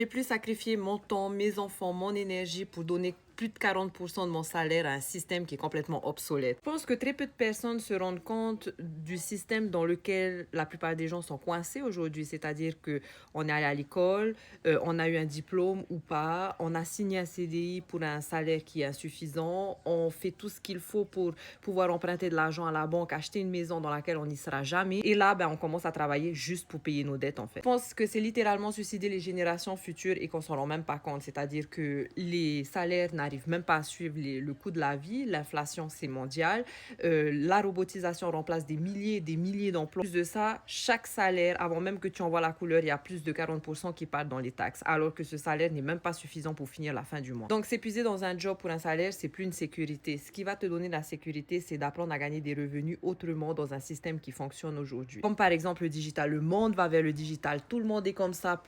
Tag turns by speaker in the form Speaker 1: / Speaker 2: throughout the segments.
Speaker 1: J'ai plus sacrifié mon temps, mes enfants, mon énergie pour donner plus de 40% de mon salaire à un système qui est complètement obsolète. Je pense que très peu de personnes se rendent compte du système dans lequel la plupart des gens sont coincés aujourd'hui. C'est-à-dire que on est allé à l'école, on a eu un diplôme ou pas, on a signé un CDI pour un salaire qui est insuffisant, on fait tout ce qu'il faut pour pouvoir emprunter de l'argent à la banque, acheter une maison dans laquelle on n'y sera jamais. Et là, on commence à travailler juste pour payer nos dettes, en fait. Je pense que c'est littéralement suicider les générations futures et qu'on s'en rend même pas compte. C'est-à-dire que les salaires n'arrivent même pas à suivre le coût de la vie. L'inflation, c'est mondial. La robotisation remplace des milliers et des milliers d'emplois. En plus de ça, chaque salaire, avant même que tu envoies la couleur, il y a plus de 40% qui partent dans les taxes, alors que ce salaire n'est même pas suffisant pour finir la fin du mois. Donc, s'épuiser dans un job pour un salaire, c'est plus une sécurité. Ce qui va te donner la sécurité, c'est d'apprendre à gagner des revenus autrement dans un système qui fonctionne aujourd'hui. Comme par exemple le digital. Le monde va vers le digital. Tout le monde est comme ça,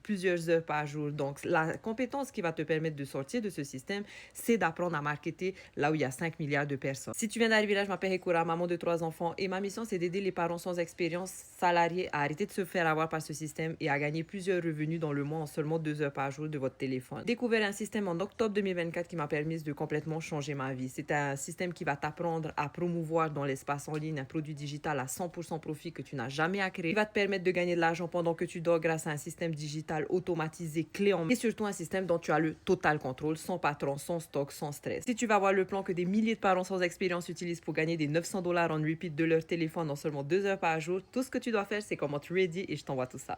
Speaker 1: plusieurs heures par jour. Donc, la compétence qui va te permettre de sortir de ce système, c'est d'apprendre à marketer là où il y a 5 milliards de personnes. Si tu viens d'arriver là, je m'appelle Hekura, maman de 3 enfants, et ma mission, c'est d'aider les parents sans expérience salariés à arrêter de se faire avoir par ce système et à gagner plusieurs revenus dans le mois en seulement 2 heures par jour de votre téléphone. J'ai découvert un système en octobre 2024 qui m'a permis de complètement changer ma vie. C'est un système qui va t'apprendre à promouvoir dans l'espace en ligne un produit digital à 100% profit que tu n'as jamais à créer. Il va te permettre de gagner de l'argent pendant que tu dors grâce à un système digital automatisé, clé en main, et surtout un système dont tu as le total contrôle, sans patron, sans stock, sans stress. Si tu vas voir le plan que des milliers de parents sans expérience utilisent pour gagner des 900 $ en repeat de leur téléphone en seulement 2 heures par jour, tout ce que tu dois faire, c'est comment ready et je t'envoie tout ça.